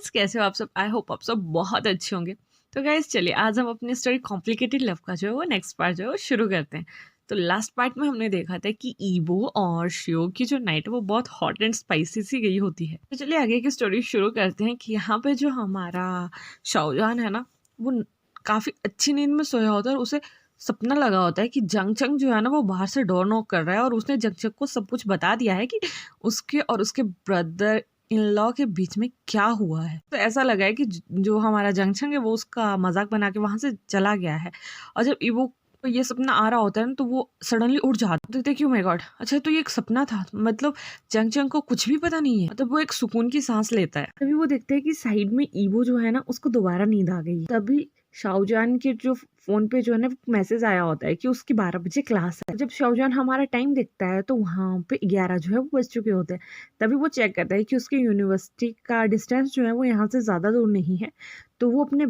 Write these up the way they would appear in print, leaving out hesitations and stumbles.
Guys, कैसे हो आप सब? आई होप आप सब बहुत अच्छे होंगे। तो गाइस चलिए, आज हम अपनी स्टोरी कॉम्प्लिकेटेड लव का जो है वो नेक्स्ट पार्ट जो है वो शुरू करते हैं। तो लास्ट पार्ट में हमने देखा था कि ईबो और शियो की जो नाइट है वो बहुत हॉट एंड स्पाइसी सी गई होती है। तो चलिए आगे की स्टोरी शुरू करते हैं कि यहाँ पे जो हमारा शाओजान है ना, वो काफ़ी अच्छी नींद में सोया होता है और उसे सपना लगा होता है कि जंग चंग जो है ना वो बाहर से डोर नॉक कर रहा है और उसने जंग चंग को सब कुछ बता दिया है कि उसके और उसके ब्रदर इन लॉ के बीच में क्या हुआ है। तो ऐसा लगा है कि जो हमारा जंक्शन है वो उसका मजाक बना के वहां से चला गया है। और जब इवो को ये सपना आ रहा होता है ना तो वो सडनली उठ जाता है। देखते कि माय गॉड, अच्छा तो ये एक सपना था, मतलब जंक्शन को कुछ भी पता नहीं है। मतलब वो एक सुकून की सांस लेता है। तभी वो देखते हैं कि साइड में ईवो जो है ना उसको दोबारा नींद आ गई। तभी शाहजहान के जो फोन पे जो है ना मैसेज आया होता है कि उसकी 12 बजे क्लास है। जब शाहजहान हमारा टाइम देखता है तो वहाँ पे 11 जो है वो बज चुके होते हैं। तभी वो चेक करता है कि उसकी यूनिवर्सिटी का डिस्टेंस जो है वो यहाँ से ज़्यादा दूर नहीं है। तो वो अपने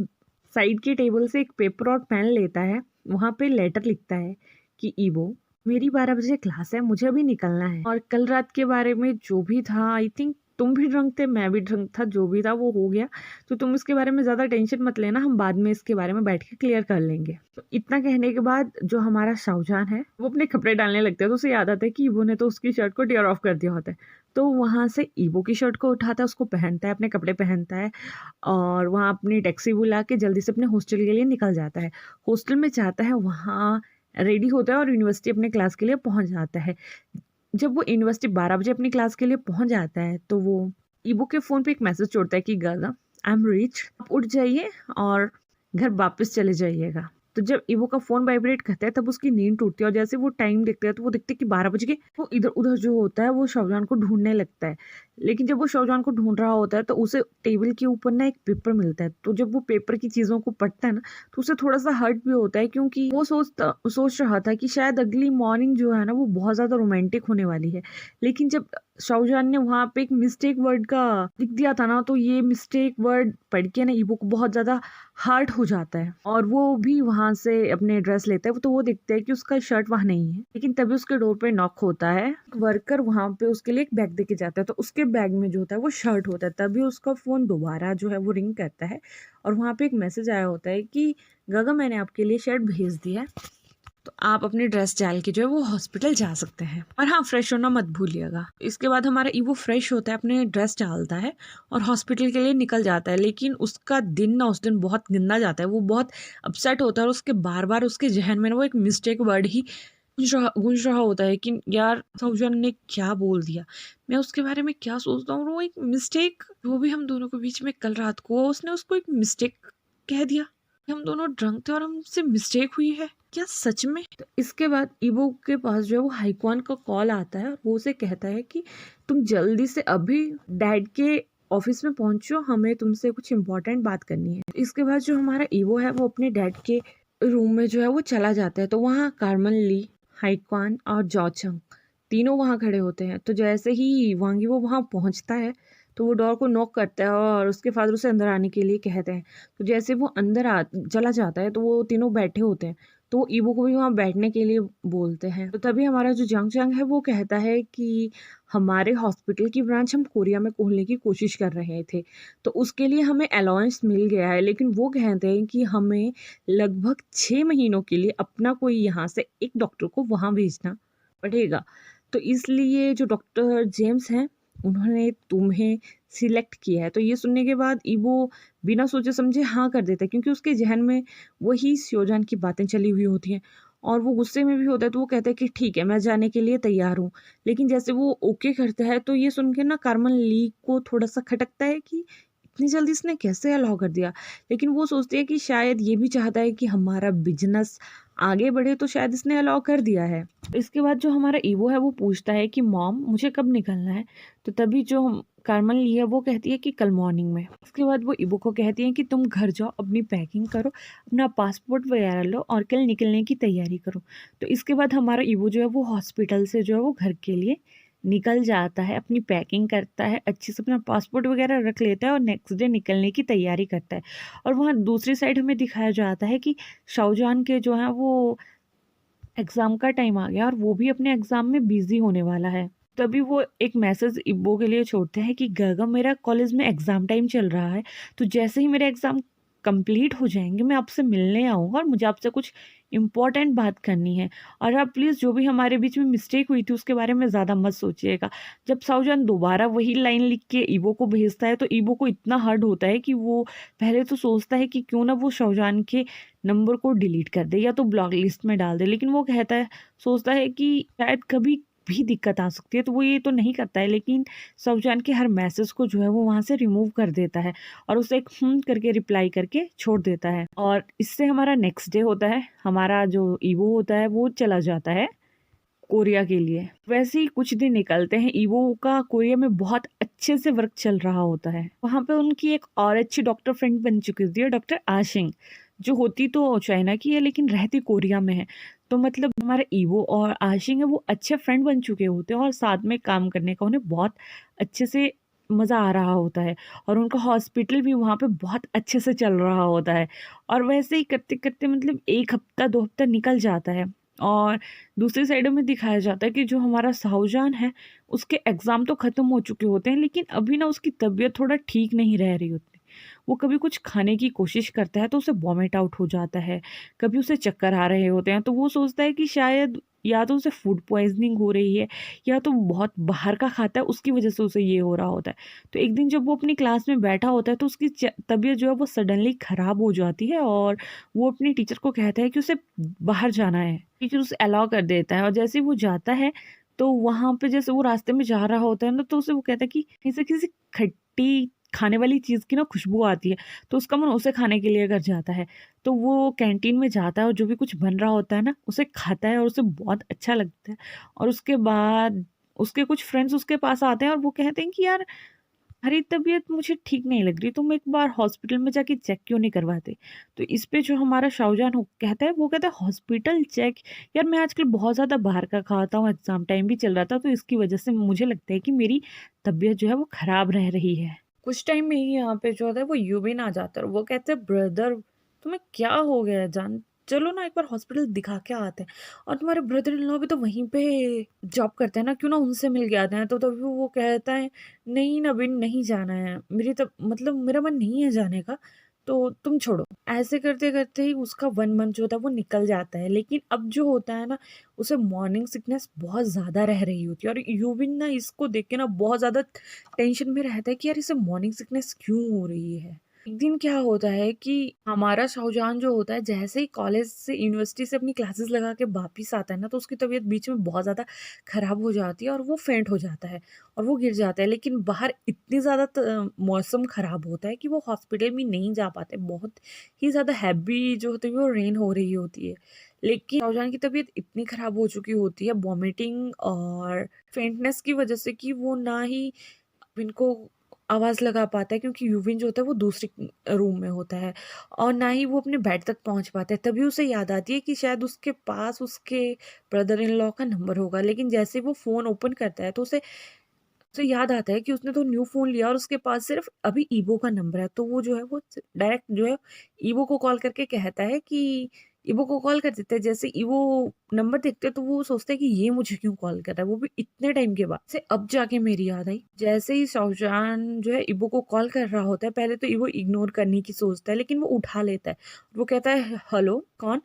साइड के टेबल से एक पेपर और पेन लेता है, वहाँ पे लेटर लिखता है कि ईवो, मेरी 12 बजे क्लास है, मुझे अभी निकलना है। और कल रात के बारे में जो भी था, आई थिंक तुम भी ड्रंक थे, मैं भी ड्रंक था, जो भी था वो हो गया। तो तुम इसके बारे में ज़्यादा टेंशन मत लेना, हम बाद में इसके बारे में बैठ के क्लियर कर लेंगे। तो इतना कहने के बाद जो हमारा शाहजहान है वो अपने कपड़े डालने लगता है। तो उसे याद आता है कि ईवो ने तो उसकी शर्ट को टेयर ऑफ कर दिया होता है। तो वहाँ से ईवो की शर्ट को उठाता है, उसको पहनता है, अपने कपड़े पहनता है और वहाँ अपनी टैक्सी बुला के जल्दी से अपने हॉस्टल के लिए निकल जाता है। हॉस्टल में जाता है, वहाँ रेडी होता है और यूनिवर्सिटी अपने क्लास के लिए पहुँच जाता है। जब वो यूनिवर्सिटी 12 बजे अपनी क्लास के लिए पहुँच जाता है तो वो ईबो के फ़ोन पे एक मैसेज छोड़ता है कि गर्ल, आई एम रिच, आप उठ जाइए और घर वापस चले जाइएगा। तो जब ईबो का फ़ोन वाइब्रेट करता है तब उसकी नींद टूटती है और जैसे वो टाइम देखते हैं तो वो देखते हैं कि 12 बज गए। वो इधर उधर जो होता है वो शाहजहान को ढूंढने लगता है। लेकिन जब वो शाहजहान को ढूंढ रहा होता है तो उसे टेबल के ऊपर ना एक पेपर मिलता है। तो जब वो पेपर की चीज़ों को पढ़ता है ना तो उसे थोड़ा सा हर्ट भी होता है, क्योंकि वो सोच रहा था कि शायद अगली मॉर्निंग जो है ना वो बहुत ज़्यादा रोमांटिक होने वाली है। लेकिन जब शाहजहान ने वहाँ पे एक मिस्टेक वर्ड का लिख दिया था ना, तो ये मिस्टेक वर्ड पढ़ के ना ईबो को बहुत ज़्यादा हर्ट हो जाता है और वो भी वहाँ से अपने ड्रेस लेता है। तो वो देखता है कि उसका शर्ट वहाँ नहीं है। लेकिन तभी उसके डोर पे नॉक होता है, वर्कर वहाँ पे उसके लिए एक बैग देके जाता है। तो उसके बैग में जो होता है वो शर्ट होता है। तभी उसका फ़ोन दोबारा जो है वो रिंग करता है और वहाँ पे एक मैसेज आया होता है कि गगा, मैंने आपके लिए शर्ट भेज दिया है, तो आप अपनी ड्रेस डाल के जो है वो हॉस्पिटल जा सकते हैं। और हाँ, फ्रेश होना मत भूलिएगा। इसके बाद हमारा ईवो फ्रेश होता है, अपने ड्रेस डालता है और हॉस्पिटल के लिए निकल जाता है। लेकिन उसका दिन ना उस दिन बहुत गंदा जाता है। वो बहुत अपसेट होता है और उसके बार बार उसके जहन में ना वो एक मिस्टेक वर्ड ही गूंज रहा होता है कि यार सौजन ने क्या बोल दिया, मैं उसके बारे में क्या सोचता हूँ। वो एक मिस्टेक जो भी हम दोनों के बीच में कल रात को उसने उसको एक मिस्टेक कह दिया। हम दोनों ड्रंक थे और हमसे मिस्टेक हुई है क्या सच में? तो इसके बाद ईबो के पास जो है वो हाईक्वान का कॉल आता है और वो उसे कहता है कि तुम जल्दी से अभी डैड के ऑफिस में पहुंचो, हमें तुमसे कुछ इम्पोर्टेंट बात करनी है। इसके बाद जो हमारा ईवो है वो अपने डैड के रूम में जो है वो चला जाता है। तो वहाँ कार्मन ली, हाईक्वान और जॉचंग तीनों वहाँ खड़े होते हैं। तो जैसे ही वांगी वो वहाँ पहुँचता है तो वो डोर को नॉक करता है और उसके फादर उसे अंदर आने के लिए कहते हैं। तो जैसे वो अंदर चला जाता है तो वो तीनों बैठे होते हैं। तो वो ईबो को भी वहाँ बैठने के लिए बोलते हैं। तो तभी हमारा जो जंग चंग है वो कहता है कि हमारे हॉस्पिटल की ब्रांच हम कोरिया में खोलने की कोशिश कर रहे थे, तो उसके लिए हमें अलाउंस मिल गया है। लेकिन वो कहते हैं कि हमें लगभग 6 महीनों के लिए अपना कोई यहाँ से एक डॉक्टर को वहाँ भेजना पड़ेगा। तो इसलिए जो डॉक्टर जेम्स हैं उन्होंने तुम्हें सिलेक्ट किया है। तो ये सुनने के बाद ईबो बिना सोचे समझे हाँ कर देता है, क्योंकि उसके जहन में वही स्योजान की बातें चली हुई होती हैं और वो गुस्से में भी होता है। तो वो कहता है कि ठीक है, मैं जाने के लिए तैयार हूँ। लेकिन जैसे वो ओके करता है तो ये सुन के ना कार्मन ली को थोड़ा सा खटकता है कि इतनी जल्दी इसने कैसे अलाउ कर दिया। लेकिन वो सोचती है कि शायद ये भी चाहता है कि हमारा बिजनेस आगे बढ़े, तो शायद इसने अलाउ कर दिया है। इसके बाद जो हमारा ईवो है वो पूछता है कि मॉम मुझे कब निकलना है। तो तभी जो कार्मन ली है वो कहती है कि कल मॉर्निंग में। उसके बाद वो ईबो को कहती है कि तुम घर जाओ, अपनी पैकिंग करो, अपना पासपोर्ट वगैरह लो और कल निकलने की तैयारी करो। तो इसके बाद हमारा ईबो जो है वो हॉस्पिटल से जो है वो घर के लिए निकल जाता है, अपनी पैकिंग करता है, अच्छे से अपना पासपोर्ट वगैरह रख लेता है और नेक्स्ट डे निकलने की तैयारी करता है। और वहाँ दूसरी साइड हमें दिखाया जाता है कि शाहजहान के जो है वो एग्ज़ाम का टाइम आ गया और वो भी अपने एग्ज़ाम में बिज़ी होने वाला है। तभी वो एक मैसेज इब्बो के लिए छोड़ते हैं कि गगन, मेरा कॉलेज में एग्ज़ाम टाइम चल रहा है, तो जैसे ही मेरे एग्ज़ाम कंप्लीट हो जाएँगे मैं आपसे मिलने आऊँगा और मुझे आपसे कुछ इम्पोर्टेंट बात करनी है। और आप प्लीज़ जो भी हमारे बीच में मिस्टेक हुई थी उसके बारे में ज़्यादा मत सोचिएगा। जब शाओजॉन दोबारा वही लाइन लिख के इबो को भेजता है तो इबो को इतना हर्ट होता है कि वो पहले तो सोचता है कि क्यों ना वो शाओजॉन के नंबर को डिलीट कर दे या तो ब्लॉक लिस्ट में डाल दे। लेकिन वो कहता है, सोचता है कि शायद कभी भी दिक्कत आ सकती है, तो वो ये तो नहीं करता है, लेकिन शाओजॉन के हर मैसेज को जो है वो वहाँ से रिमूव कर देता है और उसे एक करके रिप्लाई करके छोड़ देता है। और इससे हमारा नेक्स्ट डे होता है, हमारा जो ईवो होता है वो चला जाता है कोरिया के लिए। वैसे ही कुछ दिन निकलते हैं, ईवो का कोरिया में बहुत अच्छे से वर्क चल रहा होता है। वहाँ पे उनकी एक और अच्छी डॉक्टर फ्रेंड बन चुकी होती है, डॉक्टर आशिंग, जो होती तो चाइना की है लेकिन रहती कोरिया में है। तो मतलब हमारे ईवो और आशिंग है वो अच्छे फ्रेंड बन चुके होते हैं और साथ में काम करने का उन्हें बहुत अच्छे से मज़ा आ रहा होता है और उनका हॉस्पिटल भी वहाँ पे बहुत अच्छे से चल रहा होता है। और वैसे ही करते-करते मतलब 1 हफ्ता 2 हफ्ता निकल जाता है और दूसरी साइड में दिखाया जाता है कि जो हमारा शाओजॉन है, उसके एग्ज़ाम तो ख़त्म हो चुके होते हैं, लेकिन अभी ना उसकी तबीयत थोड़ा ठीक नहीं रह रही होती। वो कभी कुछ खाने की कोशिश करता है तो उसे वॉमिट आउट हो जाता है, कभी उसे चक्कर आ रहे होते हैं, तो वो सोचता है कि शायद या तो उसे फूड पॉइज़निंग हो रही है या तो बहुत बाहर का खाता है उसकी वज़ह से उसे ये हो रहा होता है। तो एक दिन जब वो अपनी क्लास में बैठा होता है तो उसकी तबीयत जो है वो सडनली ख़राब हो जाती है और वो अपनी टीचर को कहता है कि उसे बाहर जाना है। टीचर उसे अलाउ कर देता है और जैसे ही वो जाता है तो वहाँ पे जैसे वो रास्ते में जा रहा होता है ना, तो उसे वो कहता है कि कहीं से किसी खट्टी खाने वाली चीज़ की ना खुशबू आती है, तो उसका मन उसे खाने के लिए कर जाता है। तो वो कैंटीन में जाता है और जो भी कुछ बन रहा होता है ना, उसे खाता है और उसे बहुत अच्छा लगता है। और उसके बाद उसके कुछ फ्रेंड्स उसके पास आते हैं और वो कहते हैं कि यार, तुम्हारी तबीयत मुझे ठीक नहीं लग रही, तुम एक बार हॉस्पिटल में जाके चेक क्यों नहीं करवाते? तो इस पे जो हमारा शाहजहां कहता है, वो कहता है हॉस्पिटल चेक? यार मैं आजकल बहुत ज़्यादा बाहर का खाता हूँ, एग्जाम टाइम भी चल रहा था, तो इसकी वजह से मुझे लगता है कि मेरी तबीयत जो है वो खराब रह रही है। कुछ टाइम में ही यहाँ पे जो होता है वो यूबिन आ जाता है और वो कहते हैं, ब्रदर तुम्हें क्या हो गया है जान, चलो ना एक बार हॉस्पिटल दिखा के आते हैं। और तुम्हारे ब्रदर इन लॉ भी तो वहीं पे जॉब करते हैं ना, क्यों ना उनसे मिल के आते हैं। तो तभी वो कहता है, नहीं नबीन नहीं जाना है, मेरी तब मतलब मेरा मन नहीं है जाने का, तो तुम छोड़ो। ऐसे करते करते ही उसका 1 मंथ जो होता है वो निकल जाता है। लेकिन अब जो होता है ना, उसे मॉर्निंग सिकनेस बहुत ज़्यादा रह रही होती है और यूबिन ना इसको देख के ना बहुत ज़्यादा टेंशन में रहता है कि यार इसे मॉर्निंग सिकनेस क्यों हो रही है। एक दिन क्या होता है कि हमारा शाहजहां जो होता है, जैसे ही कॉलेज से यूनिवर्सिटी से अपनी क्लासेस लगा के वापिस आता है ना, तो उसकी तबीयत बीच में बहुत ज़्यादा खराब हो जाती है और वो फेंट हो जाता है और वो गिर जाता है। लेकिन बाहर इतनी ज़्यादा मौसम खराब होता है कि वो हॉस्पिटल भी नहीं जा पाते। बहुत ही ज़्यादा हैवी जो होती है वो रेन हो रही होती है। लेकिन शाहजहां की तबीयत इतनी खराब हो चुकी होती है वॉमिटिंग और फेंटनेस की वजह से कि वो ना ही इनको आवाज़ लगा पाता है, क्योंकि यूविन जो होता है वो दूसरी रूम में होता है और ना ही वो अपने बेड तक पहुंच पाता है। तभी उसे याद आती है कि शायद उसके पास उसके ब्रदर इन लॉ का नंबर होगा। लेकिन जैसे वो फ़ोन ओपन करता है तो उसे उसे याद आता है कि उसने तो न्यू फ़ोन लिया और उसके पास सिर्फ अभी ईवो का नंबर है। तो वो जो है वो डायरेक्ट जो है ईवो को कॉल करके कहता है कि ईवो को कॉल कर देता है। जैसे ईवो नंबर देखते हैं तो वो सोचता है कि ये मुझे क्यों कॉल कर रहा है, वो भी इतने टाइम के बाद। से अब जाके मेरी याद आई। जैसे ही शाहजहां जो है ईवो को कॉल कर रहा होता है, पहले तो ईवो इग्नोर करने की सोचता है, लेकिन वो उठा लेता है। वो कहता है, हेलो कौन?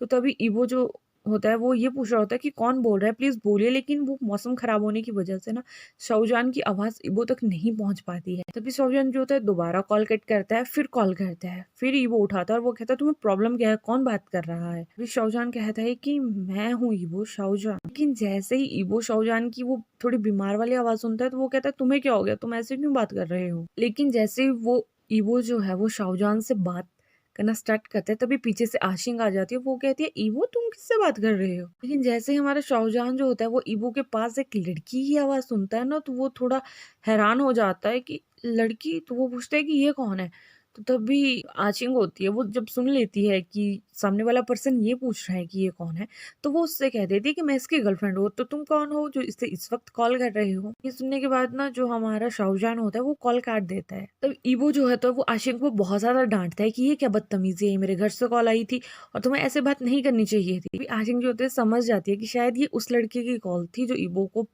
तो तभी ईवो जो होता है वो ये पूछ रहा होता है कि कौन बोल रहा है, प्लीज़ बोलिए। लेकिन वो मौसम खराब होने की वजह से ना शाहजहां की आवाज़ ईवो तक नहीं पहुँच पाती है। तभी शाहजहां जो होता है दोबारा कॉल कट करता है, फिर कॉल करता है, फिर ईवो उठाता है और वो कहता है, तुम्हें प्रॉब्लम क्या है? कौन बात कर रहा है? फिर शाहजहां कहता है कि मैं हूँ ईवो, शाहजहां। लेकिन जैसे ही ईवो शाहजहां की वो थोड़ी बीमार वाली आवाज़ सुनता है तो वो कहता है, तुम्हें क्या हो गया? तुम ऐसे क्यों बात कर रहे हो? लेकिन जैसे ही वो ईवो जो है वो शाहजहां से बात करना स्टार्ट करता है, तभी पीछे से आशिंग आ जाती है। वो कहती है, ईवो तुम किससे बात कर रहे हो? लेकिन जैसे ही हमारा शाहजहां जो होता है वो ईवो के पास एक लड़की की आवाज़ सुनता है ना, तो वो थोड़ा हैरान हो जाता है कि लड़की? तो वो पूछता है कि ये कौन है? तो तभी आशिंग होती है, वो जब सुन लेती है कि सामने वाला पर्सन ये पूछ रहा है कि ये कौन है, तो वो उससे कह देती है कि मैं इसकी गर्लफ्रेंड हूँ। तो तुम कौन हो जो इसे इस वक्त कॉल कर रहे हो? ये सुनने के बाद ना जो हमारा शाहजहां होता है वो कॉल काट देता है। तब ईवो जो है तो वो आशिक को बहुत ज्यादा डांटता है कि ये क्या बदतमीजी है, मेरे घर से कॉल आई थी और तुम्हें ऐसे बात नहीं करनी चाहिए थी। आशिक जो होते है समझ जाती है कि शायद ये उस लड़के की कॉल थी जो ईवो को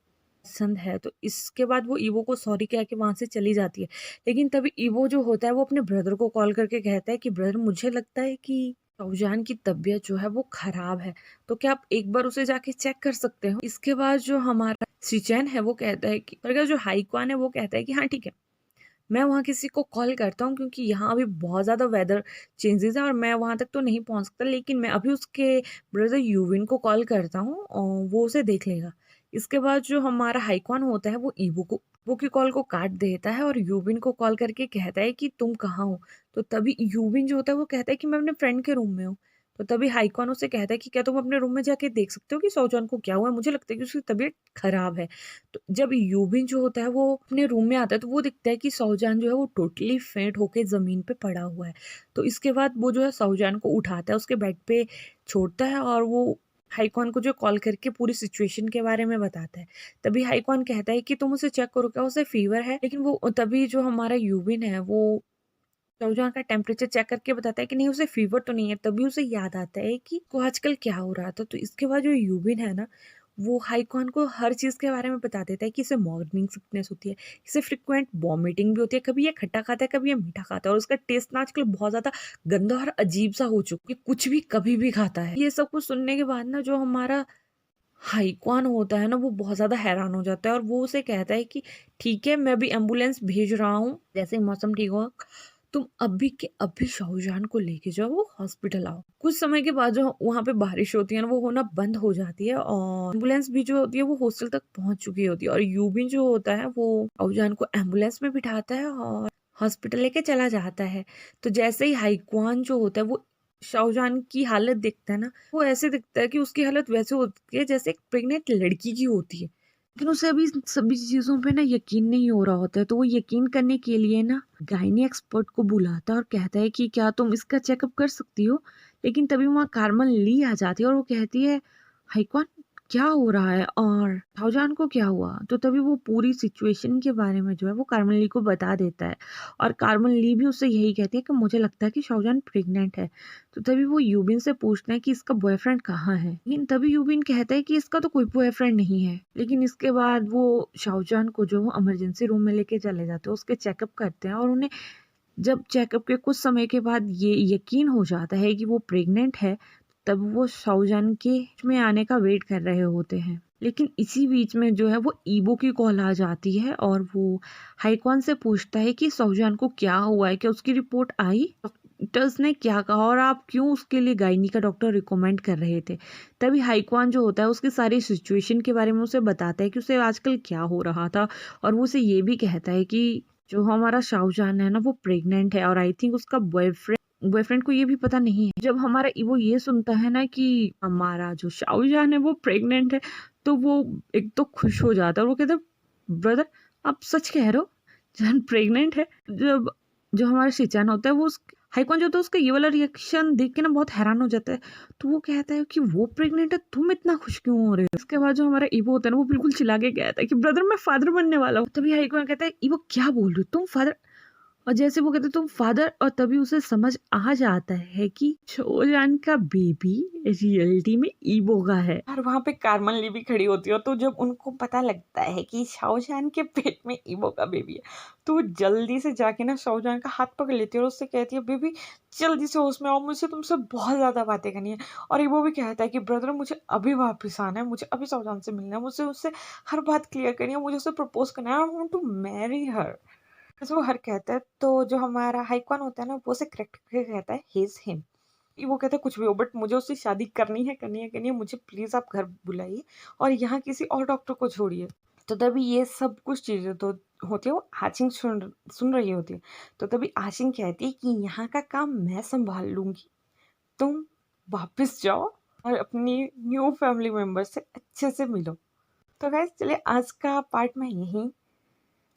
पसंद है, तो इसके बाद वो ईवो को सॉरी कह के वहाँ से चली जाती है। लेकिन तभी ईवो जो होता है वो अपने ब्रदर को कॉल करके कहता है कि ब्रदर मुझे लगता है कि शौजान की तबीयत जो है वो खराब है, तो क्या आप एक बार उसे जाके चेक कर सकते हो? इसके बाद जो हमारा शिचैन है वो कहता है कि और जो हाईक्वान है वो कहता है कि हाँ ठीक है, मैं वहाँ किसी को कॉल करता हूँ क्योंकि यहाँ अभी बहुत ज़्यादा वेदर चेंजेस है और मैं वहाँ तक तो नहीं पहुँच सकता, लेकिन मैं अभी उसके ब्रदर यूविन को कॉल करता हूँ और वो उसे देख लेगा। इसके बाद जो हमारा हाइक्वान होता है वो ईवो की कॉल को काट देता है और यूविन को कॉल करके कहता है कि तुम कहाँ हो? तो तभी यूविन जो होता है वो कहता है कि मैं अपने फ्रेंड के रूम में हूँ। तो तभी हाइक्वान उससे कहता है कि क्या तुम अपने रूम में जाके देख सकते हो कि सोजॉन को क्या हुआ है? मुझे लगता है कि उसकी तबीयत खराब है। तो जब यूबिन जो होता है वो अपने रूम में आता है तो वो दिखता है कि सौजान जो है वो टोटली फेंट होके ज़मीन पे पड़ा हुआ है। तो इसके बाद वो जो है सौजान को उठाता है, उसके बेड पे छोड़ता है और वो हाइकॉन को जो कॉल करके पूरी सिचुएशन के बारे में बताता है। तभी हाइकॉन कहता है कि तुम उसे चेक करो, क्या उसे फ़ीवर है? लेकिन वो तभी जो हमारा यूबिन है वो सौजान का टेम्परेचर चेक करके बताता है कि नहीं उसे फ़ीवर तो नहीं है। तभी उसे याद आता है कि को आजकल क्या हो रहा था। तो इसके बाद जो यूबिन है ना, वो हाइकॉन को हर चीज़ के बारे में बता देता है कि इसे मॉर्निंग सिकनेस होती है, इसे फ्रीक्वेंट वॉमिटिंग भी होती है, कभी ये खट्टा खाता है, कभी ये मीठा खाता है और उसका टेस्ट ना आजकल बहुत ज़्यादा गंदा और अजीब-सा हो चुका है, ये कुछ भी कभी भी खाता है। ये सब कुछ सुनने के बाद ना जो हमारा हाइक्वान होता है ना, वो बहुत ज़्यादा हैरान हो जाता है और वो उसे कहता है कि ठीक है, मैं अभी एम्बुलेंस भेज रहा हूँ, जैसे ही मौसम ठीक होगा तुम अभी के अभी शाहजहां को लेके जाओ, वो हॉस्पिटल आओ। कुछ समय के बाद जो वहाँ पे बारिश होती है ना, वो होना बंद हो जाती है और एम्बुलेंस भी जो होती है वो हॉस्टल तक पहुंच चुकी होती है और यूबी जो होता है वो शाहजहां को एम्बुलेंस में बिठाता है और हॉस्पिटल लेके चला जाता है। तो जैसे ही हाइक्वान जो होता है वो शाहजहां की हालत देखता है ना, वो ऐसे दिखता है कि उसकी हालत वैसे होती है जैसे एक प्रेग्नेंट लड़की की होती है, लेकिन उसे अभी इन सभी चीज़ों पे ना यकीन नहीं हो रहा होता है। तो वो यकीन करने के लिए ना गायनी एक्सपर्ट को बुलाता है और कहता है कि क्या तुम इसका चेकअप कर सकती हो? लेकिन तभी वहाँ कार्मन ली आ जाती है और वो कहती है हाइक्वान क्या हो रहा है और शाहजहां को क्या हुआ? तो तभी वो पूरी सिचुएशन के बारे में जो है वो कार्मन ली को बता देता है और कार्मन ली भी उससे यही कहती है कि मुझे लगता है कि शाहजहां प्रेग्नेंट है। तो तभी वो यूबिन से पूछते हैं कि इसका बॉयफ्रेंड कहाँ है? लेकिन तभी यूबिन कहता है कि इसका तो कोई बॉयफ्रेंड नहीं है। लेकिन इसके बाद वो शाहजहां को जो है इमरजेंसी रूम में लेके चले जाते हैं, उसके चेकअप करते हैं और उन्हें जब चेकअप के कुछ समय के बाद ये यकीन हो जाता है कि वो प्रेग्नेंट है, तब वो शाहजहां के में आने का वेट कर रहे होते हैं। लेकिन इसी बीच में जो है वो ईबो की कॉल आ जाती है और वो हाइक्वान से पूछता है कि शाहजहां को क्या हुआ है, क्या उसकी रिपोर्ट आई? डॉक्टर्स ने क्या कहा और आप क्यों उसके लिए गायनी का डॉक्टर रिकमेंड कर रहे थे? तभी हाइक्वान जो होता है उसकी सारी सिचुएशन के बारे में उसे बताता है कि उसे आजकल क्या हो रहा था और वो उसे ये भी कहता है कि जो हमारा शाहजहां है ना वो प्रेग्नेंट है और आई थिंक उसका बॉयफ्रेंड को ये भी पता नहीं है। जब हमारा वो ये सुनता है ना कि हमारा जो शाहजहां है वो प्रेग्नेंट है, तो वो एक तो खुश हो जाता है और वो कहता है ब्रदर आप सच कह रहे हो, जान प्रेग्नेंट है। जब जो हमारा शिचान होता है वो हाइकॉन जो होता है उसका ये वाला रिएक्शन देख के ना बहुत हैरान हो जाता है। तो वो कहता है कि वो प्रेग्नेंट है, तुम इतना खुश क्यों हो रहे हो? इसके बाद जो हमारा ईवो होता है ना वो बिल्कुल चिल्ला के कहता है कि ब्रदर मैं फादर बनने वाला हूँ। तभी हाइकॉन कहता है ईवो क्या बोल रही हो तुम फादर? और जैसे वो कहते तुम फादर, और तभी उसे समझ आ जाता है कि शोजान का बेबी रियलिटी में ईबो का है और वहां पे कार्मन ली भी खड़ी होती है। तो जब उनको पता लगता है कि शाओजान के पेट में ईबो का बेबी है, तो वो जल्दी से जाके ना शाओजान का हाथ पकड़ लेती है और उससे कहती है बेबी जल्दी से होश में आओ, मुझे तुमसे बहुत ज्यादा बातें करनी है। और ईबो भी कहता है कि ब्रदर मुझे अभी वापस आना है, मुझे अभी शाओजान से मिलना है, मुझे उससे हर बात क्लियर करनी है, मुझे उसे प्रपोज करना है, I want to marry her. ऐसे वो हर कहता है। तो जो हमारा हाइक्वान होता है ना वो उसे करेक्ट करके कहता है ही इज हिम। वो कहता है कुछ भी हो बट मुझे उससे शादी करनी है करनी है करनी है, मुझे प्लीज आप घर बुलाइए और यहाँ किसी और डॉक्टर को छोड़िए। तो तभी ये सब कुछ चीजें तो होती है, वो आशिंग सुन सुन रही होती है। तो तभी आशिंग कहती है कि यहाँ का काम मैं संभाल लूंगी, तुम वापस जाओ और अपनी न्यू फैमिली मेंबर से अच्छे से मिलो। तो गाइस चलिए आज का पार्ट मैं यहीं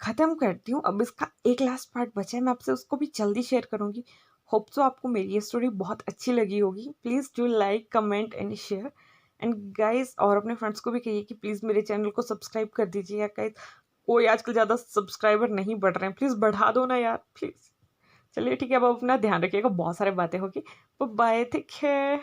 खत्म करती हूँ। अब इसका एक लास्ट पार्ट बचा है, मैं आपसे उसको भी जल्दी शेयर करूंगी। होप सो आपको मेरी ये स्टोरी बहुत अच्छी लगी होगी। Please do like comment and share and guys, और अपने फ्रेंड्स को भी कहिए कि प्लीज़ मेरे चैनल को सब्सक्राइब कर दीजिए। गाइस कोई आजकल ज़्यादा सब्सक्राइबर नहीं बढ़ रहे हैं, प्लीज़ बढ़ा दो ना यार प्लीज़। चलिए ठीक है, अब अपना ध्यान रखिएगा, बहुत सारी बातें होगी। Bye, take care.